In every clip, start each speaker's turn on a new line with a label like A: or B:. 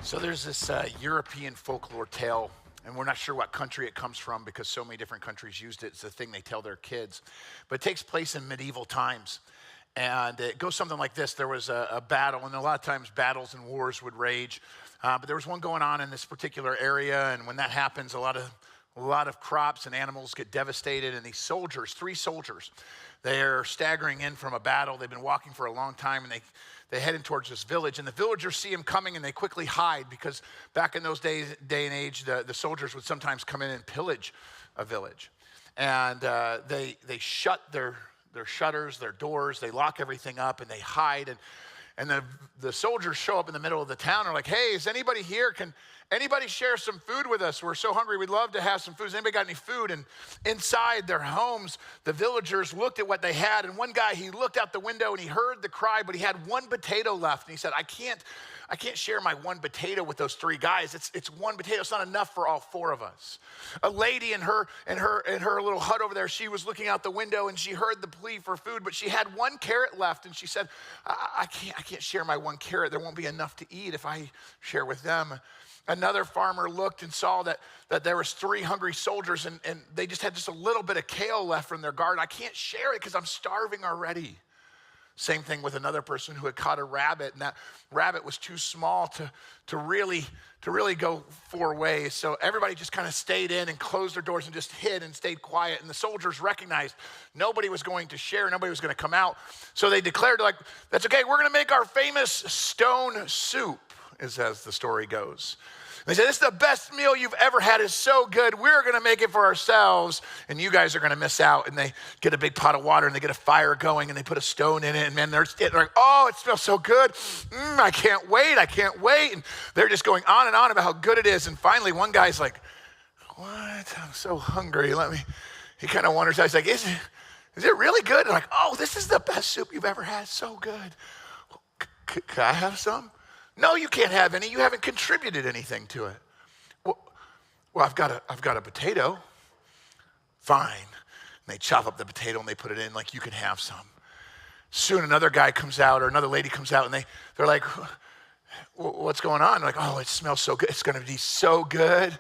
A: So there's this European folklore tale, and we're not sure what country it comes from because so many different countries used it. It's the thing they tell their kids. But it takes place in medieval times. And it goes something like this. There was a battle, and a lot of times battles and wars would rage. But there was one going on in this particular area, and when that happens, a lot of crops and animals get devastated, and these soldiers, 3 soldiers, they're staggering in from a battle. They've been walking for a long time, and they head in towards this village, and the villagers see them coming, and they quickly hide because back in those day and age, the soldiers would sometimes come in and pillage a village. And they shut their shutters, their doors, they lock everything up, and they hide. And the soldiers show up in the middle of the town and are like, hey, is anybody here? Can anybody share some food with us? We're so hungry, we'd love to have some food. Has anybody got any food? And inside their homes, the villagers looked at what they had. And one guy, he looked out the window and he heard the cry, but he had 1 potato left. And he said, I can't share my 1 potato with those 3 guys. It's 1 potato. It's not enough for all 4 of us. A lady in her little hut over there, she was looking out the window and she heard the plea for food, but she had 1 carrot left. And she said, I can't share my 1 carrot. There won't be enough to eat if I share with them. Another farmer looked and saw that there was 3 hungry soldiers and they just had just a little bit of kale left from their garden. I can't share it because I'm starving already. Same thing with another person who had caught a rabbit, and that rabbit was too small to really go 4 ways. So everybody just kind of stayed in and closed their doors and just hid and stayed quiet. And the soldiers recognized nobody was going to share, nobody was going to come out. So they declared, like, that's okay, we're going to make our famous stone soup, as the story goes. They said, this is the best meal you've ever had. It's so good. We're going to make it for ourselves, and you guys are going to miss out. And they get a big pot of water, and they get a fire going, and they put a stone in it. And man, they're like, oh, it smells so good. I can't wait. And they're just going on and on about how good it is. And finally, one guy's like, what? I'm so hungry. He kind of wonders. He's like, is it really good? And like, oh, this is the best soup you've ever had. So good. Can I have some? No, you can't have any. You haven't contributed anything to it. Well, I've got a potato. Fine. And they chop up the potato and they put it in, like, you can have some. Soon another guy comes out or another lady comes out and they're like, what's going on? Like, oh, it smells so good. It's going to be so good.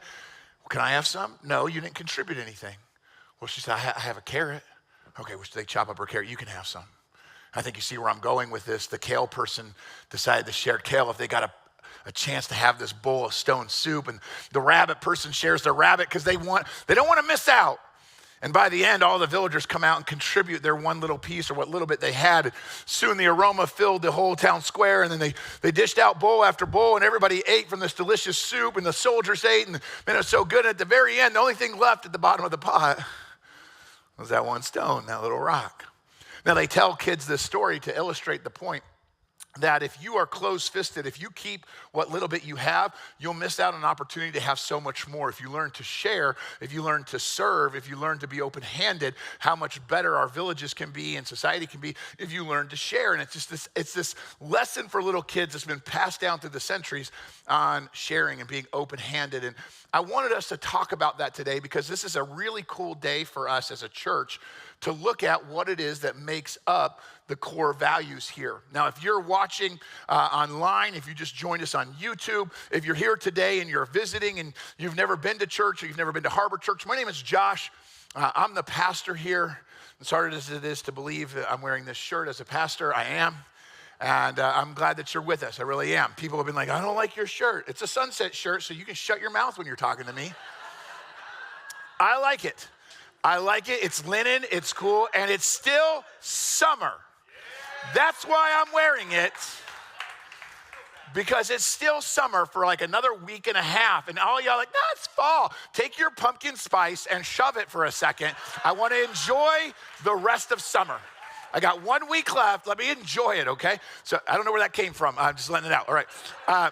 A: Can I have some? No, you didn't contribute anything. Well, she said, I have a carrot. Okay, well, they chop up her carrot. You can have some. I think you see where I'm going with this. The kale person decided to share kale if they got a chance to have this bowl of stone soup. And the rabbit person shares their rabbit because they don't want to miss out. And by the end, all the villagers come out and contribute their 1 little piece or what little bit they had. Soon the aroma filled the whole town square, and then they dished out bowl after bowl, and everybody ate from this delicious soup, and the soldiers ate, and man, it was so good. And at the very end, the only thing left at the bottom of the pot was that 1 stone, that little rock. Now, they tell kids this story to illustrate the point that if you are close-fisted, if you keep what little bit you have, you'll miss out on an opportunity to have so much more. If you learn to share, if you learn to serve, if you learn to be open-handed, how much better our villages can be and society can be if you learn to share. And it's this lesson for little kids that's been passed down through the centuries on sharing and being open-handed. And I wanted us to talk about that today because this is a really cool day for us as a church to look at what it is that makes up the core values here. Now, if you're watching online, if you just joined us on YouTube, if you're here today and you're visiting and you've never been to church or you've never been to Harbor.Church, my name is Josh. I'm the pastor here. As hard as it is to believe that I'm wearing this shirt as a pastor, I am. And I'm glad that you're with us. I really am. People have been like, I don't like your shirt. It's a sunset shirt, so you can shut your mouth when you're talking to me. I like it. It's linen, it's cool, and it's still summer. That's why I'm wearing it, because it's still summer for like another week and a half. And all y'all like, no, it's fall. Take your pumpkin spice and shove it for a second. I want to enjoy the rest of summer. I got 1 week left. Let me enjoy it, okay? So I don't know where that came from. I'm just letting it out. All right.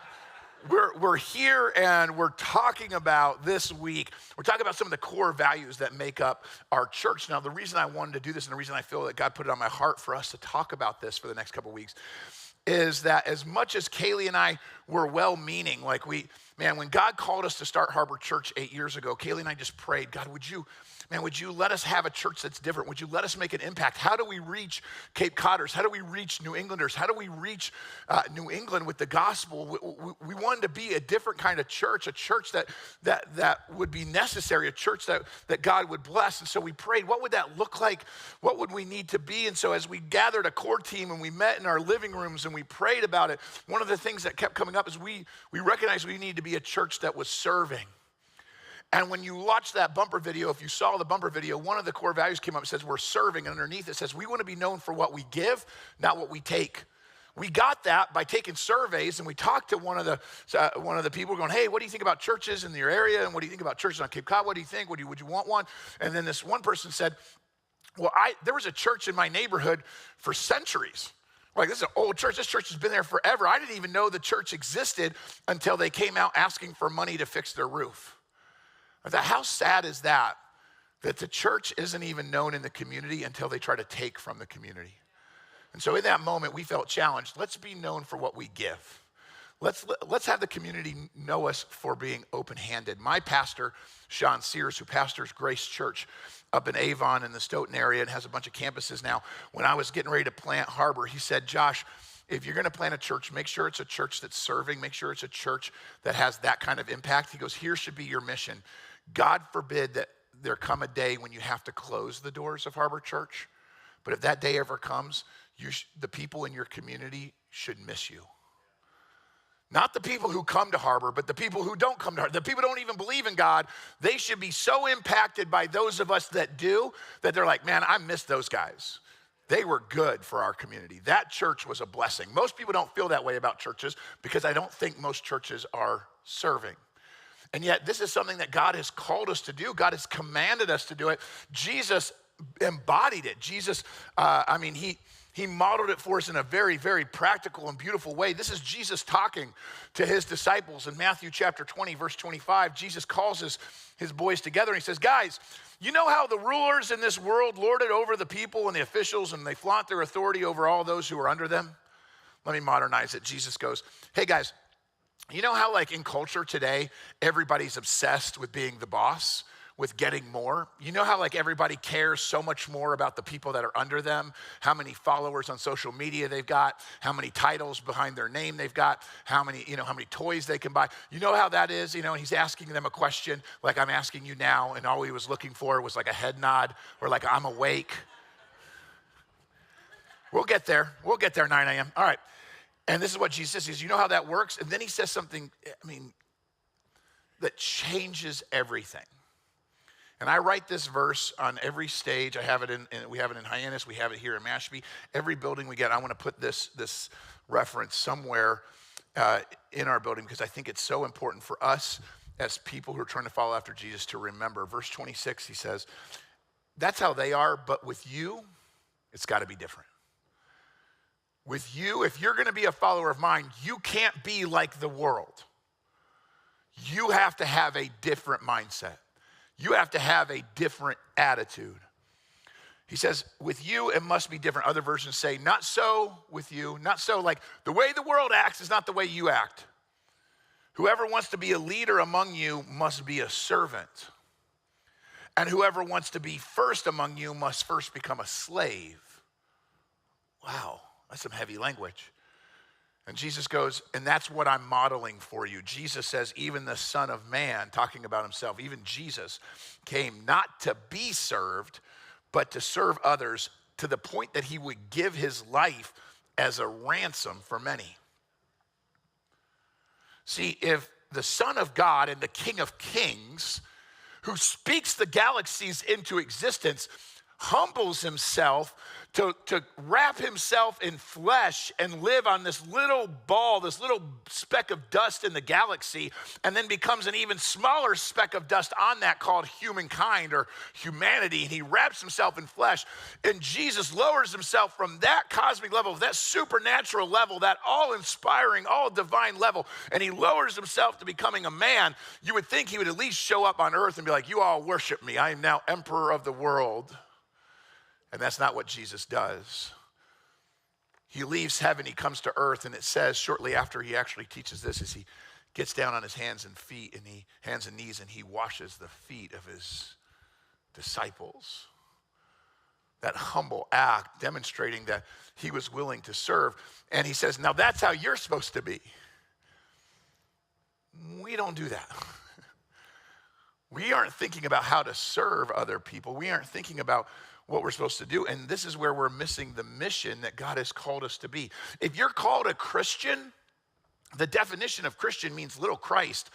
A: We're here and we're talking about this week, we're talking about some of the core values that make up our church. Now, the reason I wanted to do this and the reason I feel that God put it on my heart for us to talk about this for the next couple of weeks is that as much as Kaylee and I were well-meaning, like when God called us to start Harbor.Church 8 years ago, Kaylee and I just prayed, God, would you man, would you let us have a church that's different? Would you let us make an impact? How do we reach Cape Codders? How do we reach New Englanders? How do we reach New England with the gospel? We wanted to be a different kind of church, a church that would be necessary, a church that God would bless. And so we prayed, what would that look like? What would we need to be? And so as we gathered a core team and we met in our living rooms and we prayed about it, one of the things that kept coming up is we recognized we needed to be a church that was serving. And when you watch that bumper video, if you saw the bumper video, one of the core values came up. It says we're serving, and underneath it says we want to be known for what we give, not what we take. We got that by taking surveys, and we talked to one of the people going, hey, what do you think about churches in your area? And what do you think about churches on Cape Cod? What do you think? Would you want one? And then this one person said, well, there was a church in my neighborhood for centuries. Like, this is an old church. This church has been there forever. I didn't even know the church existed until they came out asking for money to fix their roof. I thought, how sad is that the church isn't even known in the community until they try to take from the community? And so in that moment, we felt challenged. Let's be known for what we give. Let's have the community know us for being open-handed. My pastor, Sean Sears, who pastors Grace Church up in Avon in the Stoughton area and has a bunch of campuses now, when I was getting ready to plant Harbor, he said, Josh, if you're going to plant a church, make sure it's a church that's serving. Make sure it's a church that has that kind of impact. He goes, here should be your mission. God forbid that there come a day when you have to close the doors of Harbor.Church. But if that day ever comes, the people in your community should miss you. Not the people who come to Harbor, but the people who don't come to Harbor. The people who don't even believe in God, they should be so impacted by those of us that do, that they're like, man, I miss those guys. They were good for our community. That church was a blessing. Most people don't feel that way about churches because I don't think most churches are serving. And yet this is something that God has called us to do. God has commanded us to do it. Jesus embodied it. Jesus, he modeled it for us in a very, very practical and beautiful way. This is Jesus talking to his disciples in Matthew chapter 20, verse 25. Jesus calls his boys together and he says, guys, you know how the rulers in this world lord it over the people and the officials, and they flaunt their authority over all those who are under them? Let me modernize it. Jesus goes, hey guys, you know how like in culture today, everybody's obsessed with being the boss, with getting more? You know how like everybody cares so much more about the people that are under them, how many followers on social media they've got, how many titles behind their name they've got, how many toys they can buy. You know how that is, and he's asking them a question like I'm asking you now, and all he was looking for was like a head nod or like I'm awake. We'll get there, 9 a.m. All right. And this is what Jesus says, you know how that works? And then he says something, that changes everything. And I write this verse on every stage. We have it in Hyannis, we have it here in Mashpee. Every building we get, I want to put this reference somewhere in our building because I think it's so important for us as people who are trying to follow after Jesus to remember. Verse 26, he says, that's how they are, but with you, it's got to be different. With you, if you're going to be a follower of mine, you can't be like the world. You have to have a different mindset. You have to have a different attitude. He says, with you, it must be different. Other versions say, not so with you, not so. Like the way the world acts is not the way you act. Whoever wants to be a leader among you must be a servant. And whoever wants to be first among you must first become a slave. Wow. That's some heavy language. And Jesus goes, and that's what I'm modeling for you. Jesus says, even the Son of Man, talking about himself, even Jesus came not to be served, but to serve others to the point that he would give his life as a ransom for many. See, if the Son of God and the King of Kings, who speaks the galaxies into existence, humbles himself to wrap himself in flesh and live on this little ball, this little speck of dust in the galaxy, and then becomes an even smaller speck of dust on that called humankind or humanity, and he wraps himself in flesh, and Jesus lowers himself from that cosmic level, that supernatural level, that all-inspiring, all-divine level, and he lowers himself to becoming a man. You would think he would at least show up on earth and be like, you all worship me. I am now emperor of the world. And that's not what Jesus does. He leaves heaven, he comes to earth, and it says shortly after he actually teaches this, as he gets down on his hands and knees, and he washes the feet of his disciples. That humble act demonstrating that he was willing to serve. And he says, now that's how you're supposed to be. We don't do that. We aren't thinking about how to serve other people. We aren't thinking about what we're supposed to do. And this is where we're missing the mission that God has called us to be. If you're called a Christian, the definition of Christian means little Christ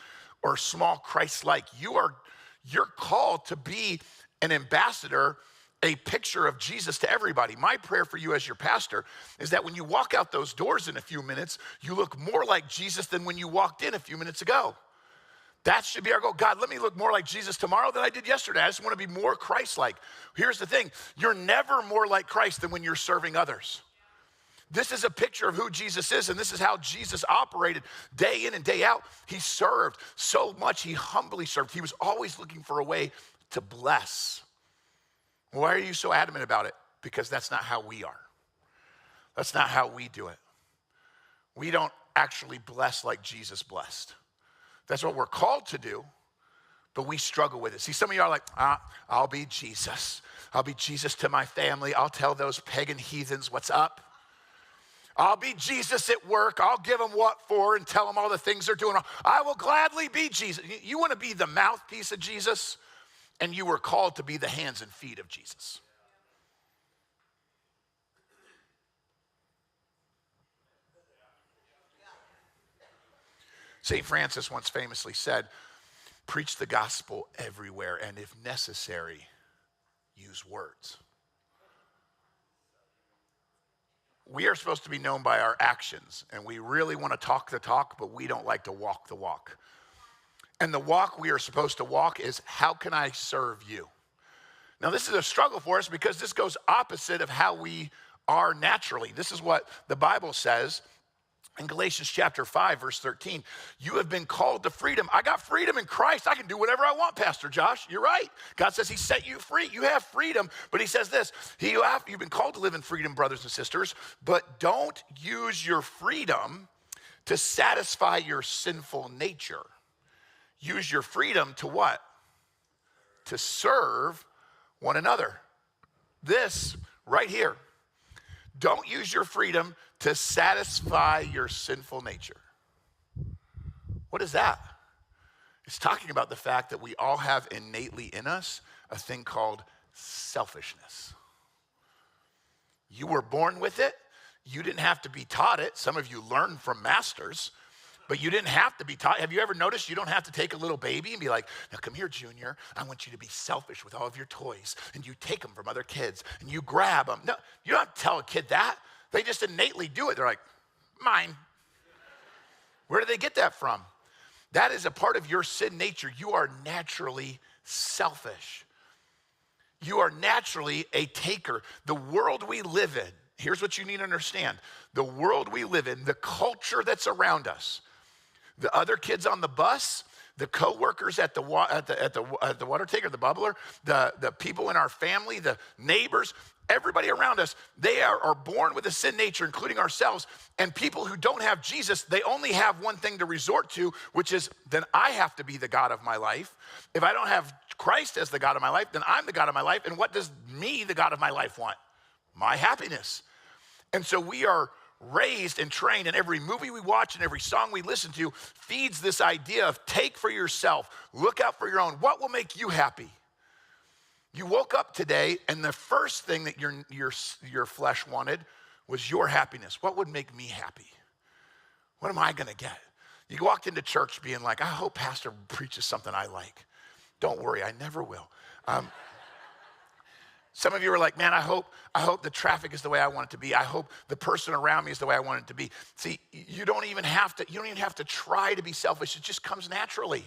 A: or small Christ-like. You're called to be an ambassador, a picture of Jesus to everybody. My prayer for you as your pastor is that when you walk out those doors in a few minutes, you look more like Jesus than when you walked in a few minutes ago. That should be our goal. God, let me look more like Jesus tomorrow than I did yesterday. I just want to be more Christ-like. Here's the thing. You're never more like Christ than when you're serving others. This is a picture of who Jesus is, and this is how Jesus operated day in and day out. He served so much. He humbly served. He was always looking for a way to bless. Why are you so adamant about it? Because that's not how we are. That's not how we do it. We don't actually bless like Jesus blessed. That's what we're called to do, but we struggle with it. See, some of you are like, I'll be Jesus. I'll be Jesus to my family. I'll tell those pagan heathens what's up. I'll be Jesus at work. I'll give them what for and tell them all the things they're doing wrong. I will gladly be Jesus. You want to be the mouthpiece of Jesus, and you were called to be the hands and feet of Jesus. St. Francis once famously said, preach the gospel everywhere, and if necessary, use words. We are supposed to be known by our actions, and we really want to talk the talk, but we don't like to walk the walk. And the walk we are supposed to walk is, how can I serve you? Now, this is a struggle for us because this goes opposite of how we are naturally. This is what the Bible says in Galatians chapter 5, verse 13. You have been called to freedom. I got freedom in Christ. I can do whatever I want, Pastor Josh. You're right. God says he set you free. You have freedom. But he says this, you've been called to live in freedom, brothers and sisters, but don't use your freedom to satisfy your sinful nature. Use your freedom to what? To serve one another. This right here. Don't use your freedom to satisfy your sinful nature. What is that? It's talking about the fact that we all have innately in us a thing called selfishness. You were born with it. You didn't have to be taught it. Some of you learned from masters, but you didn't have to be taught. Have you ever noticed you don't have to take a little baby and be like, now come here, Junior. I want you to be selfish with all of your toys. And you take them from other kids and you grab them. No, you don't have to tell a kid that. They just innately do it. They're like, mine. Where do they get that from? That is a part of your sin nature. You are naturally selfish. You are naturally a taker. The world we live in, here's what you need to understand. The world we live in, the culture that's around us, the other kids on the bus, the co-workers at the water taker, the bubbler, the people in our family, the neighbors, everybody around us, they are born with a sin nature, including ourselves. And people who don't have Jesus, they only have one thing to resort to, which is, then I have to be the God of my life. If I don't have Christ as the God of my life, then I'm the God of my life. And what does me, the God of my life, want? My happiness. And so we are raised and trained, and every movie we watch and every song we listen to feeds this idea of take for yourself, look out for your own. What will make you happy? You woke up today, and the first thing that your flesh wanted was your happiness. What would make me happy? What am I going to get? You walked into church being like, I hope Pastor preaches something I like. Don't worry, I never will. Some of you are like, man, I hope the traffic is the way I want it to be. I hope the person around me is the way I want it to be. See, you don't even have to try to be selfish. It just comes naturally.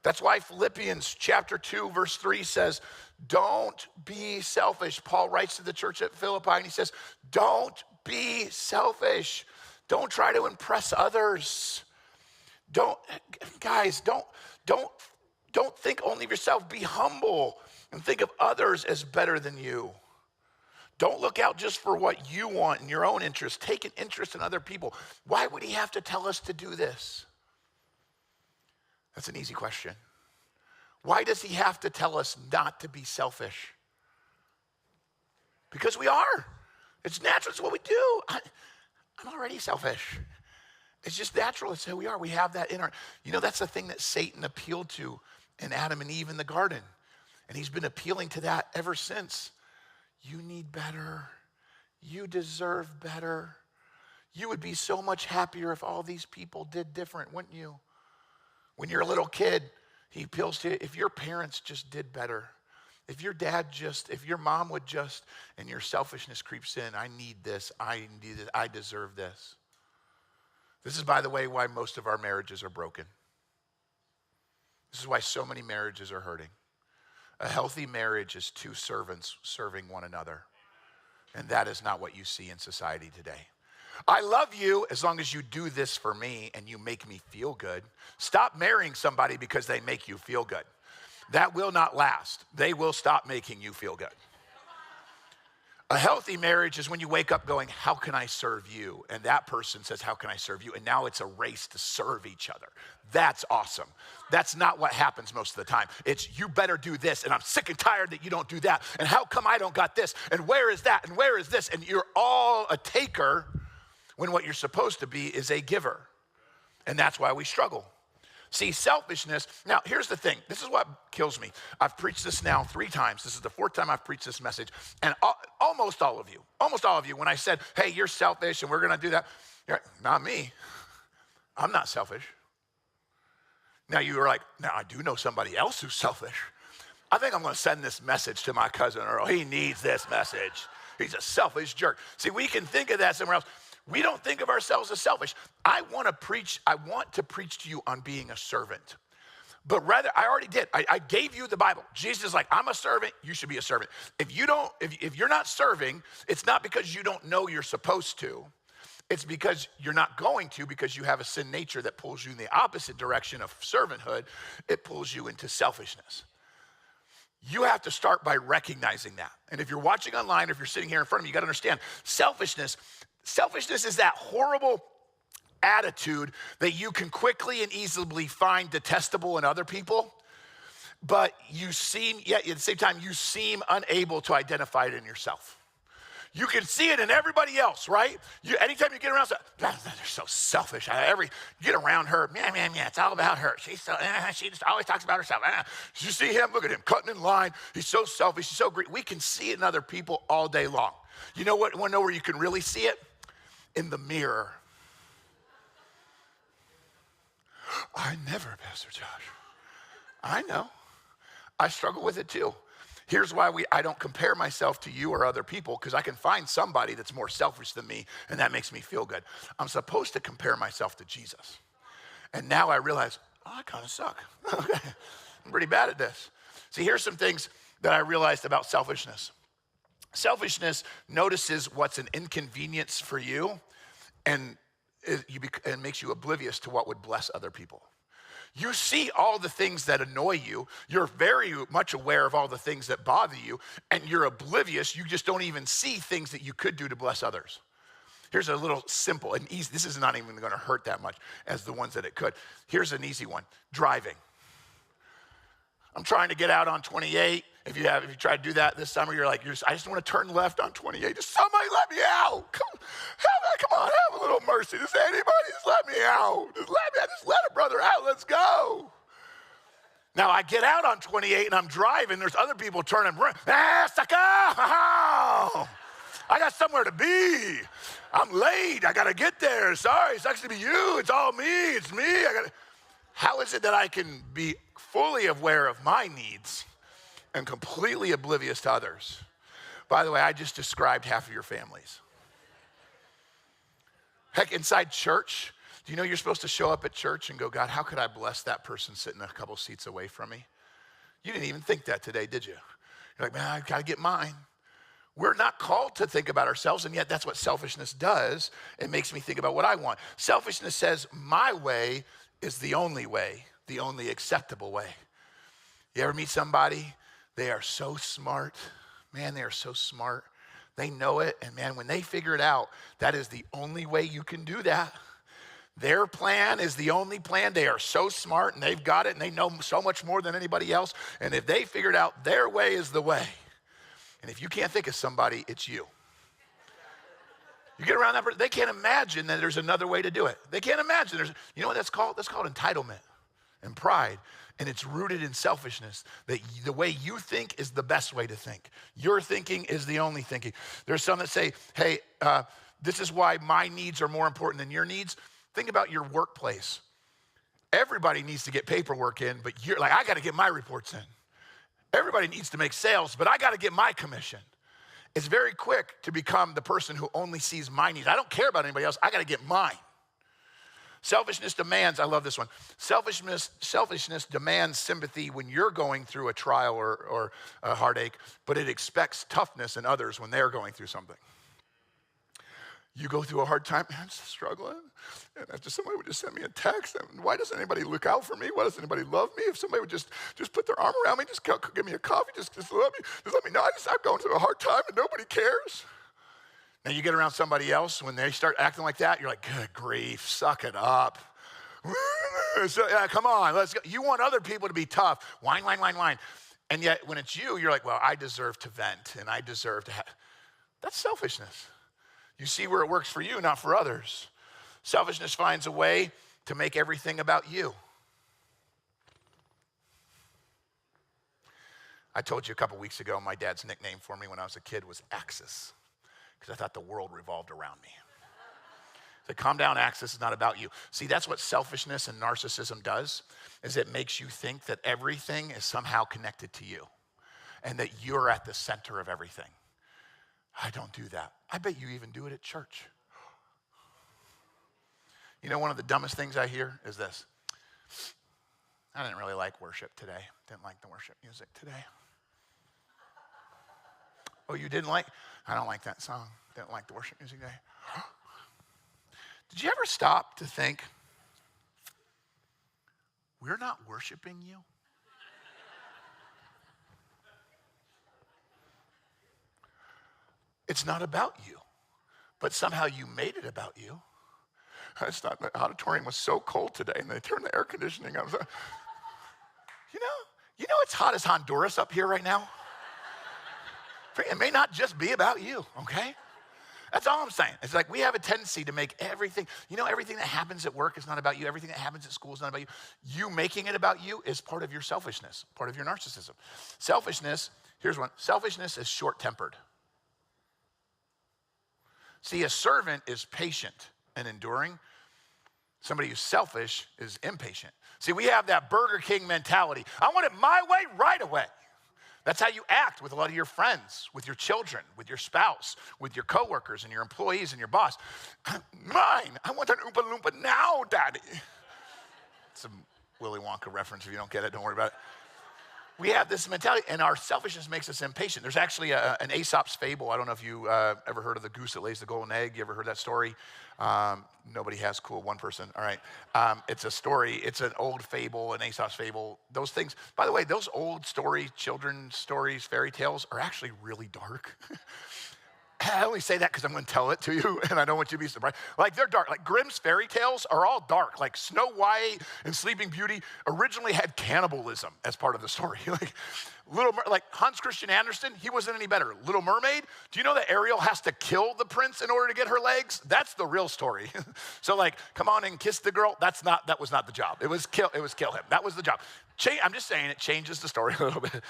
A: That's why Philippians chapter 2, verse 3 says, don't be selfish. Paul writes to the church at Philippi and he says, don't be selfish. Don't try to impress others. Don't think only of yourself. Be humble and think of others as better than you. Don't look out just for what you want in your own interest. Take an interest in other people. Why would he have to tell us to do this? That's an easy question. Why does he have to tell us not to be selfish? Because we are. It's natural. It's what we do. I'm already selfish. It's just natural. It's who we are. We have that in our, that's the thing that Satan appealed to in Adam and Eve in the garden. And he's been appealing to that ever since. You need better. You deserve better. You would be so much happier if all these people did different, wouldn't you? When you're a little kid, he appeals to you. If your parents just did better, if your mom would just, and your selfishness creeps in, I need this, I deserve this. This is, by the way, why most of our marriages are broken. This is why so many marriages are hurting. A healthy marriage is two servants serving one another. And that is not what you see in society today. I love you as long as you do this for me and you make me feel good. Stop marrying somebody because they make you feel good. That will not last. They will stop making you feel good. A healthy marriage is when you wake up going, how can I serve you? And that person says, how can I serve you? And now it's a race to serve each other. That's awesome. That's not what happens most of the time. It's you better do this, and I'm sick and tired that you don't do that. And how come I don't got this? And where is that? And where is this? And you're all a taker when what you're supposed to be is a giver. And that's why we struggle. See, selfishness, now here's the thing. This is what kills me. I've preached this now 3 times. This is the 4th time I've preached this message. And almost all of you, when I said, hey, you're selfish and we're gonna do that, you're like, not me. I'm not selfish. Now you were like, now I do know somebody else who's selfish. I think I'm gonna send this message to my cousin Earl. He needs this message. He's a selfish jerk. See, we can think of that somewhere else. We don't think of ourselves as selfish. I want to preach to you on being a servant. But rather, I already did. I gave you the Bible. Jesus is like, I'm a servant, you should be a servant. If you're not serving, it's not because you don't know you're supposed to. It's because you're not going to, because you have a sin nature that pulls you in the opposite direction of servanthood. It pulls you into selfishness. You have to start by recognizing that. And if you're watching online, or if you're sitting here in front of me, you got to understand, selfishness is that horrible attitude that you can quickly and easily find detestable in other people, but yet at the same time, you seem unable to identify it in yourself. You can see it in everybody else, right? Anytime you get around, they're so selfish. You get around her, man, it's all about her. She just always talks about herself. You see him, look at him, cutting in line. He's so selfish, he's so great. We can see it in other people all day long. You know what? Want to know where you can really see it? In the mirror. I never, Pastor Josh. I know. I struggle with it too. Here's why I don't compare myself to you or other people, because I can find somebody that's more selfish than me, and that makes me feel good. I'm supposed to compare myself to Jesus. And now I realize, I kind of suck. Okay, I'm pretty bad at this. See, here's some things that I realized about selfishness. Selfishness notices what's an inconvenience for you, and makes you oblivious to what would bless other people. You see all the things that annoy you. You're very much aware of all the things that bother you, and you're oblivious. You just don't even see things that you could do to bless others. Here's a little simple and easy. This is not even going to hurt that much as the ones that it could. Here's an easy one: driving. I'm trying to get out on 28. If you try to do that this summer, you're like, I just want to turn left on 28. Just somebody let me out. Come on, have a little mercy. Just anybody, just let me out. Just let a brother out. Let's go. Now I get out on 28 and I'm driving. There's other people turning. Sucker! I got somewhere to be. I'm late. I got to get there. Sorry, it sucks to be you. It's all me. It's me. How is it that I can be fully aware of my needs and completely oblivious to others? By the way, I just described half of your families. Heck, inside church, do you know you're supposed to show up at church and go, God, how could I bless that person sitting a couple seats away from me? You didn't even think that today, did you? You're like, man, I got to get mine. We're not called to think about ourselves, and yet that's what selfishness does. It makes me think about what I want. Selfishness says my way is the only way, the only acceptable way. You ever meet somebody? They are so smart. Man, they are so smart. They know it, and man, when they figure it out, that is the only way you can do that. Their plan is the only plan. They are so smart and they've got it and they know so much more than anybody else. And if they figured out their way is the way, and if you can't think of somebody, it's you. You get around that person, they can't imagine that there's another way to do it. They can't imagine you know what that's called? That's called entitlement and pride. And it's rooted in selfishness, that the way you think is the best way to think. Your thinking is the only thinking. There's some that say, hey, this is why my needs are more important than your needs. Think about your workplace. Everybody needs to get paperwork in, but you're like, I got to get my reports in. Everybody needs to make sales, but I got to get my commission. It's very quick to become the person who only sees my needs. I don't care about anybody else. I got to get mine. Selfishness demands, I love this one. Selfishness demands sympathy when you're going through a trial or a heartache, but it expects toughness in others when they're going through something. You go through a hard time, man, I'm just struggling. And if somebody would just send me a text, and why doesn't anybody look out for me? Why doesn't anybody love me? If somebody would just put their arm around me, just give me a coffee, just love me, just let me know. I'm going through a hard time and nobody cares. Now you get around somebody else, when they start acting like that, you're like, good grief, suck it up. So, yeah, come on, let's go. You want other people to be tough. Whine, whine, whine, whine. And yet when it's you, you're like, well, I deserve to vent and I deserve to have. That's selfishness. You see where it works for you, not for others. Selfishness finds a way to make everything about you. I told you a couple weeks ago, my dad's nickname for me when I was a kid was Axis, because I thought the world revolved around me. So calm down, Axis, is not about you. See, that's what selfishness and narcissism does, is it makes you think that everything is somehow connected to you and that you're at the center of everything. I don't do that. I bet you even do it at church. You know, one of the dumbest things I hear is this. I didn't really like worship today. Didn't like the worship music today. Oh, you didn't like? I don't like that song. Didn't like the worship music today. Did you ever stop to think, we're not worshiping you? It's not about you, but somehow you made it about you. It's not, the auditorium was so cold today, and they turned the air conditioning on. You know it's hot as Honduras up here right now? It may not just be about you, okay? That's all I'm saying. It's like we have a tendency to make everything, everything that happens at work is not about you. Everything that happens at school is not about you. You making it about you is part of your selfishness, part of your narcissism. Selfishness, here's one. Selfishness is short-tempered. See, a servant is patient and enduring. Somebody who's selfish is impatient. See, we have that Burger King mentality. I want it my way right away. That's how you act with a lot of your friends, with your children, with your spouse, with your coworkers and your employees and your boss. Mine, I want an Oompa Loompa now, Daddy. It's a Willy Wonka reference. If you don't get it, don't worry about it. We have this mentality, and our selfishness makes us impatient. There's actually an Aesop's fable. I don't know if you ever heard of the goose that lays the golden egg. You ever heard that story? Nobody has. Cool, one person. All right. It's a story. It's an old fable, an Aesop's fable. Those things, by the way, those old stories, children's stories, fairy tales are actually really dark. I only say that because I'm going to tell it to you, and I don't want you to be surprised. Like, they're dark. Like, Grimm's fairy tales are all dark. Like, Snow White and Sleeping Beauty originally had cannibalism as part of the story. Like Hans Christian Andersen, he wasn't any better. Little Mermaid, do you know that Ariel has to kill the prince in order to get her legs? That's the real story. So, like, come on and kiss the girl. That was not the job. It was kill him. That was the job. I'm just saying it changes the story a little bit.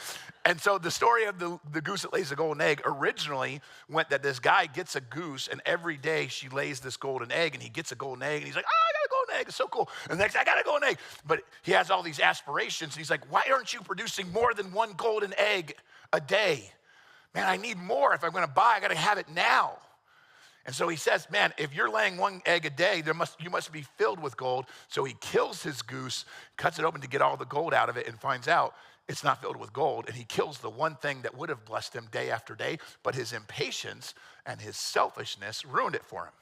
A: And so the story of the goose that lays the golden egg originally went that this guy gets a goose, and every day she lays this golden egg, and he gets a golden egg, and he's like, oh, I got a golden egg. It's so cool. And the next day, I got a golden egg. But he has all these aspirations, and he's like, why aren't you producing more than one golden egg a day? Man, I need more. If I'm going to buy, I got to have it now. And so he says, man, if you're laying one egg a day, you must be filled with gold. So he kills his goose, cuts it open to get all the gold out of it, and finds out it's not filled with gold. And he kills the one thing that would have blessed him day after day, but his impatience and his selfishness ruined it for him.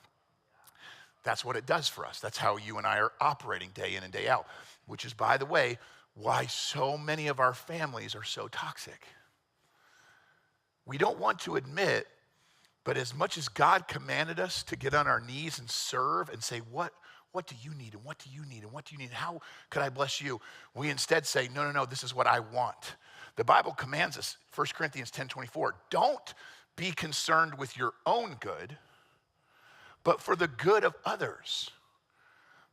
A: That's what it does for us. That's how you and I are operating day in and day out, which is, by the way, why so many of our families are so toxic. We don't want to admit, but as much as God commanded us to get on our knees and serve and say, what what do you need? And what do you need? And what do you need? How could I bless you? We instead say, no, this is what I want. The Bible commands us, 1 Corinthians 10:24, don't be concerned with your own good, but for the good of others.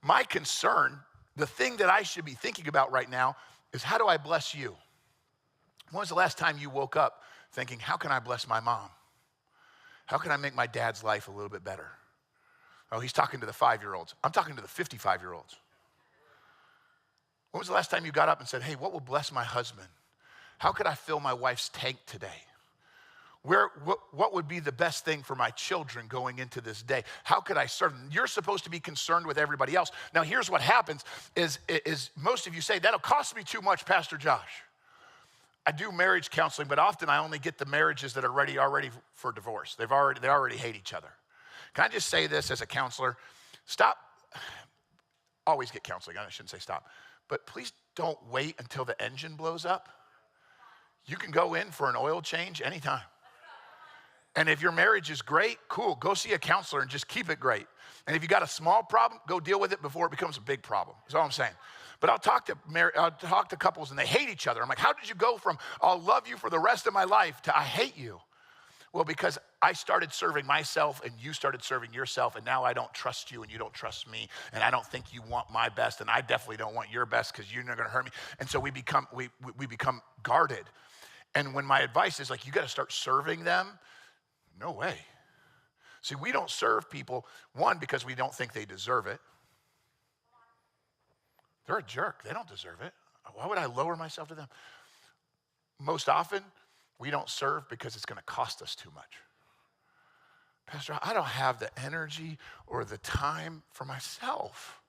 A: My concern, the thing that I should be thinking about right now, is how do I bless you? When was the last time you woke up thinking, how can I bless my mom? How can I make my dad's life a little bit better? Oh, he's talking to the 5-year-olds. I'm talking to the 55-year-olds. When was the last time you got up and said, hey, what will bless my husband? How could I fill my wife's tank today? What would be the best thing for my children going into this day? How could I serve them? You're supposed to be concerned with everybody else. Now, here's what happens is most of you say, that'll cost me too much, Pastor Josh. I do marriage counseling, but often I only get the marriages that are already for divorce. They already hate each other. Can I just say this as a counselor? Stop. Always get counseling. I shouldn't say stop. But please don't wait until the engine blows up. You can go in for an oil change anytime. And if your marriage is great, cool, go see a counselor and just keep it great. And if you got a small problem, go deal with it before it becomes a big problem. That's all I'm saying. But I'll talk to couples and they hate each other. I'm like, how did you go from I'll love you for the rest of my life to I hate you? Well, because I started serving myself and you started serving yourself, and now I don't trust you and you don't trust me, and I don't think you want my best, and I definitely don't want your best because you're not going to hurt me. And so we become guarded. And when my advice is like, you got to start serving them, no way. See, we don't serve people, one, because we don't think they deserve it. They're a jerk. They don't deserve it. Why would I lower myself to them? Most often, we don't serve because it's going to cost us too much. Pastor, I don't have the energy or the time for myself.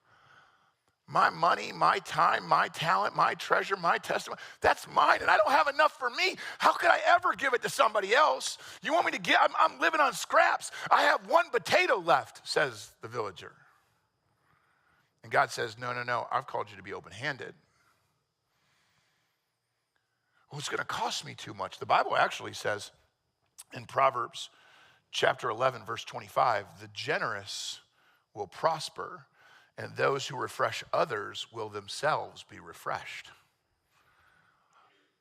A: My money, my time, my talent, my treasure, my testimony, that's mine, and I don't have enough for me. How could I ever give it to somebody else? You want me to give? I'm living on scraps. I have one potato left, says the villager. And God says, no, I've called you to be open-handed. Well, it's going to cost me too much. The Bible actually says in Proverbs chapter 11, verse 25, the generous will prosper, and those who refresh others will themselves be refreshed.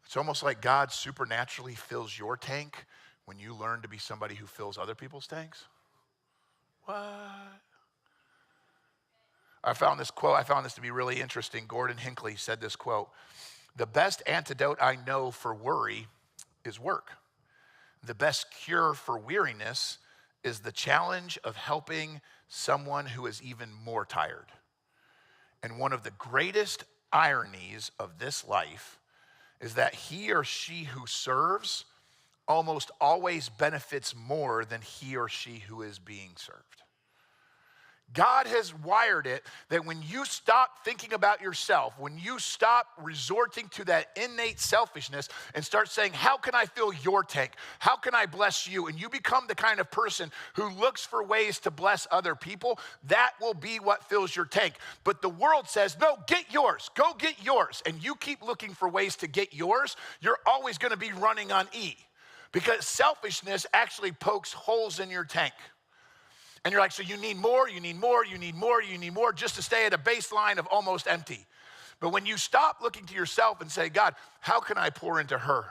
A: It's almost like God supernaturally fills your tank when you learn to be somebody who fills other people's tanks. What? I found this quote. I found this to be really interesting. Gordon Hinckley said this quote: the best antidote I know for worry is work. The best cure for weariness is the challenge of helping someone who is even more tired. And one of the greatest ironies of this life is that he or she who serves almost always benefits more than he or she who is being served. God has wired it that when you stop thinking about yourself, when you stop resorting to that innate selfishness and start saying, how can I fill your tank? How can I bless you? And you become the kind of person who looks for ways to bless other people, that will be what fills your tank. But the world says, no, get yours, go get yours. And you keep looking for ways to get yours, you're always gonna be running on E, because selfishness actually pokes holes in your tank. And you're like, so you need more, you need more, you need more, you need more, just to stay at a baseline of almost empty. But when you stop looking to yourself and say, God, how can I pour into her?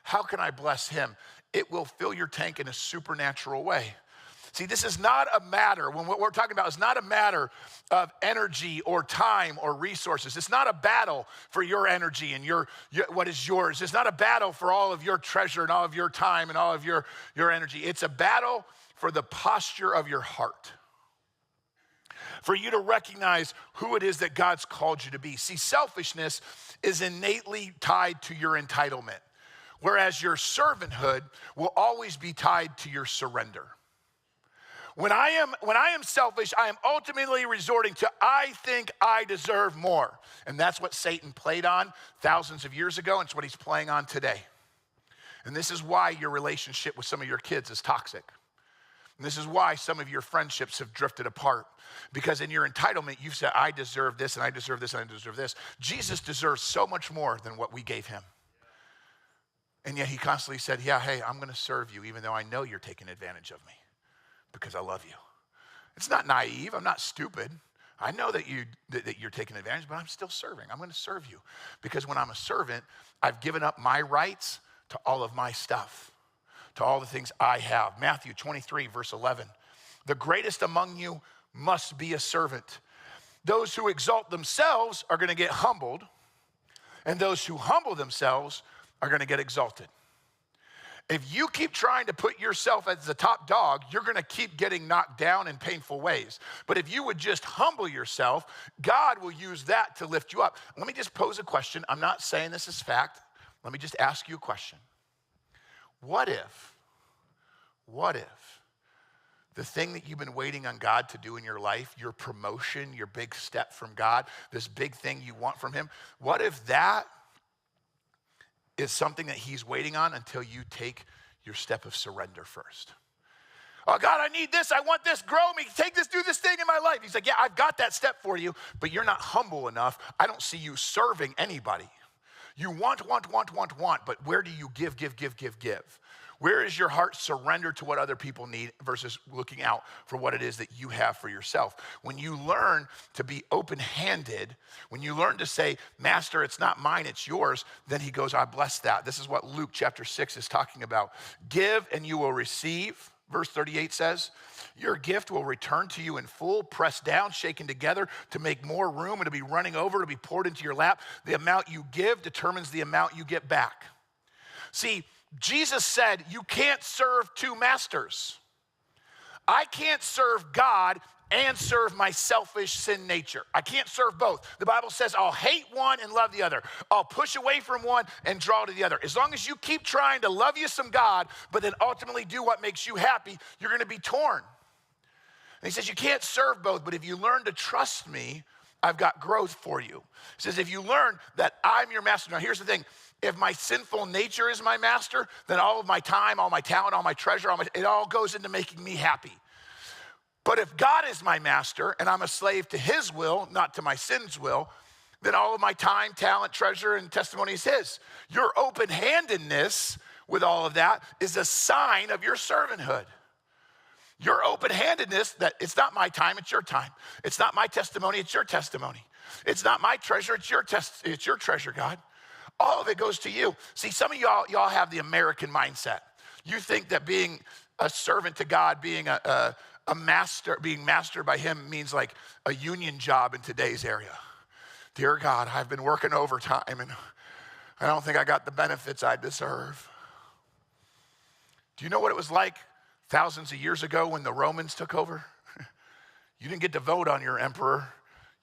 A: How can I bless him? It will fill your tank in a supernatural way. See, this is not a matter, when what we're talking about is not a matter of energy or time or resources. It's not a battle for your energy and your what is yours. It's not a battle for all of your treasure and all of your time and all of your energy. It's a battle for the posture of your heart, for you to recognize who it is that God's called you to be. See, selfishness is innately tied to your entitlement, whereas your servanthood will always be tied to your surrender. When I am selfish, I am ultimately resorting to, I think I deserve more. And that's what Satan played on thousands of years ago, and it's what he's playing on today. And this is why your relationship with some of your kids is toxic. And this is why some of your friendships have drifted apart. Because in your entitlement, you've said, I deserve this, and I deserve this, and I deserve this. Jesus deserves so much more than what we gave him. And yet he constantly said, yeah, hey, I'm going to serve you, even though I know you're taking advantage of me, because I love you. It's not naive. I'm not stupid. I know that you're taking advantage, but I'm still serving. I'm going to serve you. Because when I'm a servant, I've given up my rights to all of my stuff, to all the things I have. Matthew 23, verse 11. The greatest among you must be a servant. Those who exalt themselves are going to get humbled, and those who humble themselves are going to get exalted. If you keep trying to put yourself as the top dog, you're going to keep getting knocked down in painful ways. But if you would just humble yourself, God will use that to lift you up. Let me just pose a question. I'm not saying this is fact. Let me just ask you a question. What if the thing that you've been waiting on God to do in your life, your promotion, your big step from God, this big thing you want from him, what if that is something that he's waiting on until you take your step of surrender first? Oh, God, I need this. I want this. Grow me. Take this, do this thing in my life. He's like, yeah, I've got that step for you, but you're not humble enough. I don't see you serving anybody. You want, but where do you give? Where is your heart surrendered to what other people need versus looking out for what it is that you have for yourself? When you learn to be open-handed, when you learn to say, Master, it's not mine, it's yours, then he goes, I bless that. This is what Luke chapter 6 is talking about. Give and you will receive. Verse 38 says, your gift will return to you in full, pressed down, shaken together to make more room and to be running over, to be poured into your lap. The amount you give determines the amount you get back. See, Jesus said, you can't serve two masters. I can't serve God and serve my selfish sin nature. I can't serve both. The Bible says I'll hate one and love the other. I'll push away from one and draw to the other. As long as you keep trying to love you some God, but then ultimately do what makes you happy, you're going to be torn. And he says you can't serve both, but if you learn to trust me, I've got growth for you. He says if you learn that I'm your master. Now here's the thing. If my sinful nature is my master, then all of my time, all my talent, all my treasure, it all goes into making me happy. But if God is my master and I'm a slave to his will, not to my sin's will, then all of my time, talent, treasure, and testimony is his. Your open-handedness with all of that is a sign of your servanthood. Your open-handedness that it's not my time, it's your time. It's not my testimony, it's your testimony. It's not my treasure, it's your treasure, God. All of it goes to you. See, some of y'all have the American mindset. You think that being a servant to God, being a master, being mastered by him means like a union job in today's area. Dear God, I've been working overtime and I don't think I got the benefits I deserve. Do you know what it was like thousands of years ago when the Romans took over? You didn't get to vote on your emperor.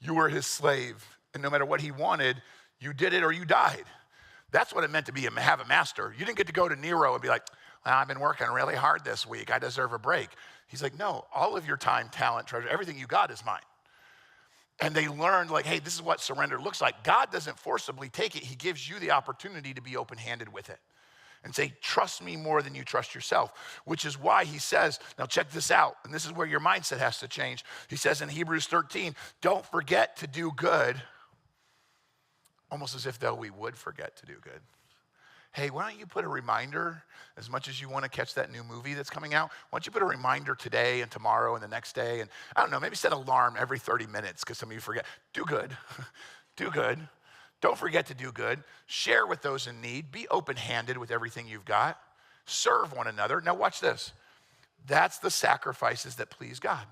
A: You were his slave. And no matter what he wanted, you did it or you died. That's what it meant to have a master. You didn't get to go to Nero and be like, well, I've been working really hard this week. I deserve a break. He's like, no, all of your time, talent, treasure, everything you got is mine. And they learned like, hey, this is what surrender looks like. God doesn't forcibly take it. He gives you the opportunity to be open-handed with it and say, trust me more than you trust yourself, which is why he says, now check this out. And this is where your mindset has to change. He says in Hebrews 13, don't forget to do good. Almost as if though we would forget to do good. Hey, why don't you put a reminder, as much as you want to catch that new movie that's coming out, why don't you put a reminder today and tomorrow and the next day, and I don't know, maybe set an alarm every 30 minutes because some of you forget. Do good. Do good. Don't forget to do good. Share with those in need. Be open-handed with everything you've got. Serve one another. Now watch this. That's the sacrifices that please God.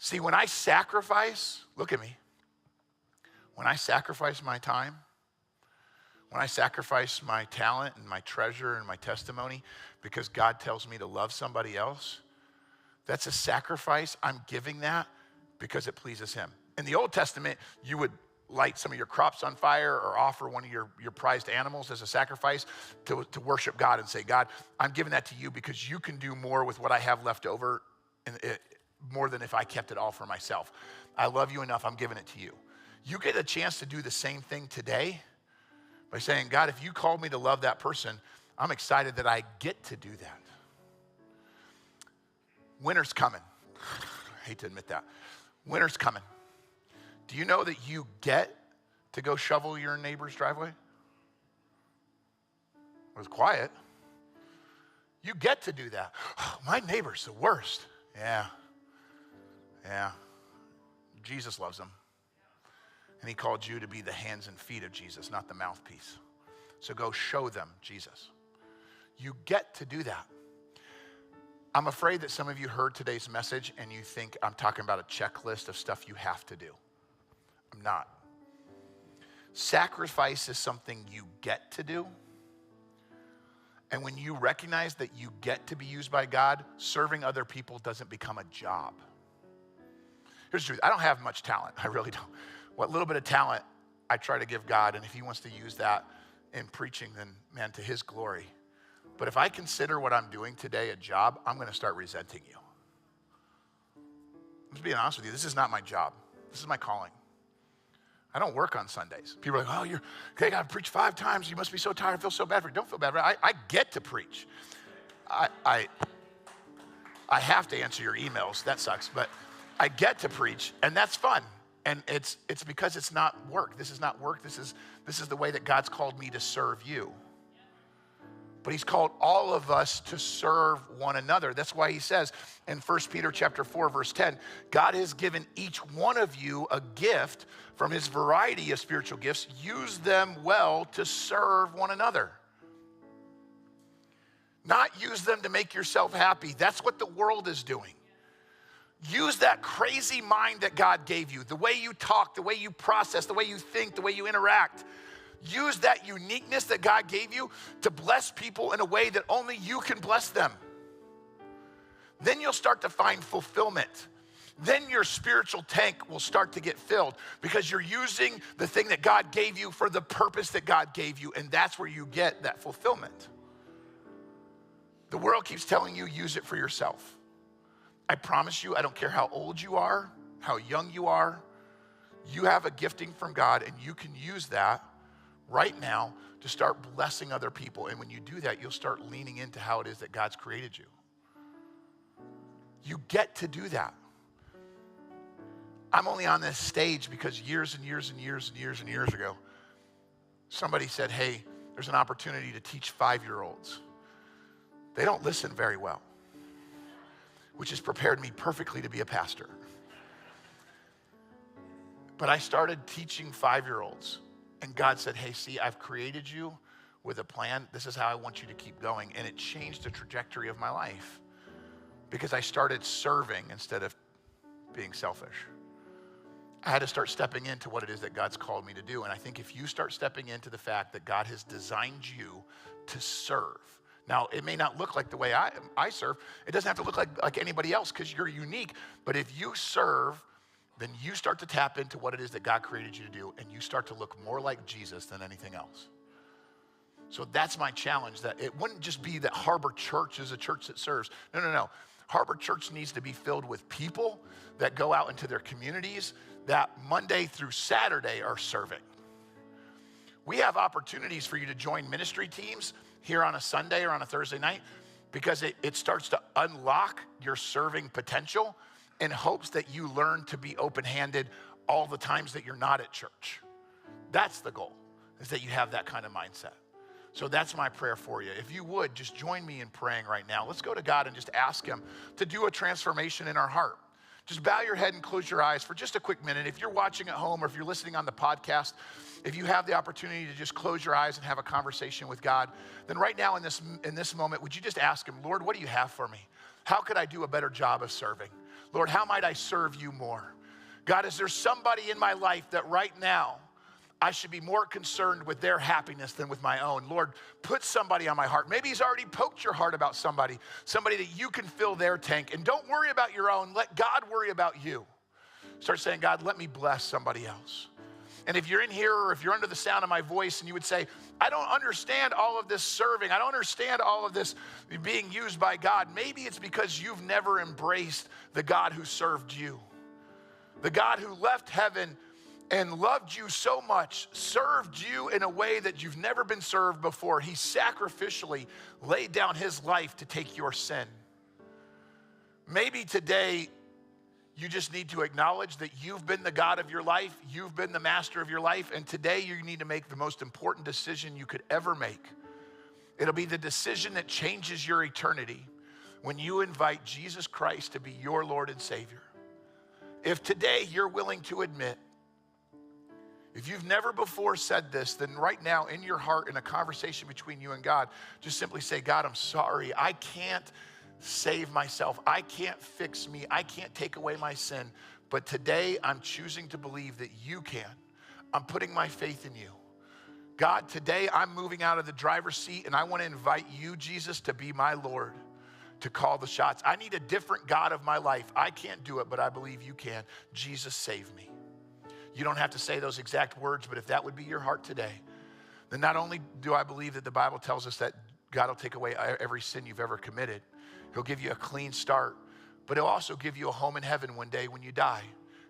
A: See, when I sacrifice, look at me. When I sacrifice my time, when I sacrifice my talent and my treasure and my testimony because God tells me to love somebody else, that's a sacrifice. I'm giving that because it pleases him. In the Old Testament, you would light some of your crops on fire or offer one of your prized animals as a sacrifice to worship God and say, God, I'm giving that to you because you can do more with what I have left over, more than if I kept it all for myself. I love you enough, I'm giving it to you. You get a chance to do the same thing today by saying, God, if you called me to love that person, I'm excited that I get to do that. Winter's coming. I hate to admit that. Winter's coming. Do you know that you get to go shovel your neighbor's driveway? It was quiet. You get to do that. Oh, my neighbor's the worst. Yeah. Jesus loves them. And he called you to be the hands and feet of Jesus, not the mouthpiece. So go show them Jesus. You get to do that. I'm afraid that some of you heard today's message and you think I'm talking about a checklist of stuff you have to do. I'm not. Sacrifice is something you get to do. And when you recognize that you get to be used by God, serving other people doesn't become a job. Here's the truth. I don't have much talent. I really don't. What little bit of talent I try to give God, and if he wants to use that in preaching, then man, to his glory. But if I consider what I'm doing today a job, I'm going to start resenting you. I'm just being honest with you. This is not my job. This is my calling. I don't work on Sundays. People are like, oh, you got to preach 5 times. You must be so tired. I feel so bad for you. Don't feel bad for you. I get to preach. I have to answer your emails. That sucks. But I get to preach, and that's fun. And it's because it's not work. This is not work. This is the way that God's called me to serve you. But he's called all of us to serve one another. That's why he says in 1 Peter chapter 4, verse 10, God has given each one of you a gift from his variety of spiritual gifts. Use them well to serve one another. Not use them to make yourself happy. That's what the world is doing. Use that crazy mind that God gave you, the way you talk, the way you process, the way you think, the way you interact. Use that uniqueness that God gave you to bless people in a way that only you can bless them. Then you'll start to find fulfillment. Then your spiritual tank will start to get filled because you're using the thing that God gave you for the purpose that God gave you, and that's where you get that fulfillment. The world keeps telling you, use it for yourself. I promise you, I don't care how old you are, how young you are, you have a gifting from God, and you can use that right now to start blessing other people. And when you do that, you'll start leaning into how it is that God's created you. You get to do that. I'm only on this stage because years and years and years and years and years ago, somebody said, hey, there's an opportunity to teach 5-year-olds. They don't listen very well, which has prepared me perfectly to be a pastor. But I started teaching 5-year-olds. And God said, hey, see, I've created you with a plan. This is how I want you to keep going. And it changed the trajectory of my life because I started serving instead of being selfish. I had to start stepping into what it is that God's called me to do. And I think if you start stepping into the fact that God has designed you to serve. Now, it may not look like the way I serve. It doesn't have to look like anybody else because you're unique. But if you serve, then you start to tap into what it is that God created you to do, and you start to look more like Jesus than anything else. So that's my challenge, that it wouldn't just be that Harbor.Church is a church that serves. No. Harbor.Church needs to be filled with people that go out into their communities that Monday through Saturday are serving. We have opportunities for you to join ministry teams here on a Sunday or on a Thursday night because it starts to unlock your serving potential in hopes that you learn to be open-handed all the times that you're not at church. That's the goal, is that you have that kind of mindset. So that's my prayer for you. If you would, just join me in praying right now. Let's go to God and just ask him to do a transformation in our heart. Just bow your head and close your eyes for just a quick minute. If you're watching at home or if you're listening on the podcast, if you have the opportunity to just close your eyes and have a conversation with God, then right now in this moment, would you just ask him, Lord, what do you have for me? How could I do a better job of serving? Lord, how might I serve you more? God, is there somebody in my life that right now I should be more concerned with their happiness than with my own? Lord, put somebody on my heart. Maybe he's already poked your heart about somebody that you can fill their tank. And don't worry about your own. Let God worry about you. Start saying, God, let me bless somebody else. And if you're in here or if you're under the sound of my voice and you would say, I don't understand all of this serving. I don't understand all of this being used by God. Maybe it's because you've never embraced the God who served you. The God who left heaven and loved you so much, served you in a way that you've never been served before. He sacrificially laid down his life to take your sin. Maybe today you just need to acknowledge that you've been the God of your life, you've been the master of your life, and today you need to make the most important decision you could ever make. It'll be the decision that changes your eternity when you invite Jesus Christ to be your Lord and Savior. If today you're willing to admit, if you've never before said this, then right now in your heart, in a conversation between you and God, just simply say, God, I'm sorry. I can't save myself. I can't fix me. I can't take away my sin. But today I'm choosing to believe that you can. I'm putting my faith in you. God, today I'm moving out of the driver's seat and I want to invite you, Jesus, to be my Lord, to call the shots. I need a different God of my life. I can't do it, but I believe you can. Jesus, save me. You don't have to say those exact words, but if that would be your heart today, then not only do I believe that the Bible tells us that God will take away every sin you've ever committed, he'll give you a clean start, but he'll also give you a home in heaven one day when you die.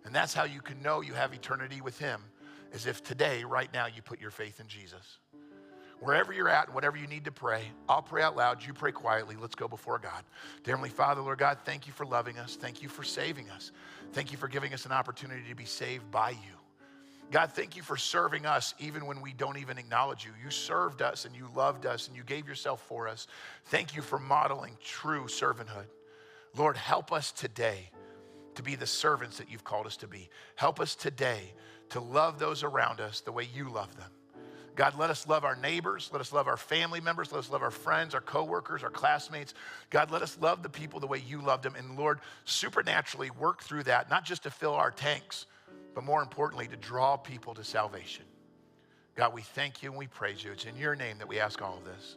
A: And that's how you can know you have eternity with him, is if today, right now, you put your faith in Jesus. Wherever you're at and whatever you need to pray, I'll pray out loud, you pray quietly. Let's go before God. Dear Heavenly Father, Lord God, thank you for loving us. Thank you for saving us. Thank you for giving us an opportunity to be saved by you. God, thank you for serving us even when we don't even acknowledge you. You served us and you loved us and you gave yourself for us. Thank you for modeling true servanthood. Lord, help us today to be the servants that you've called us to be. Help us today to love those around us the way you love them. God, let us love our neighbors. Let us love our family members. Let us love our friends, our coworkers, our classmates. God, let us love the people the way you loved them. And Lord, supernaturally work through that, not just to fill our tanks, but more importantly, to draw people to salvation. God, we thank you and we praise you. It's in your name that we ask all of this.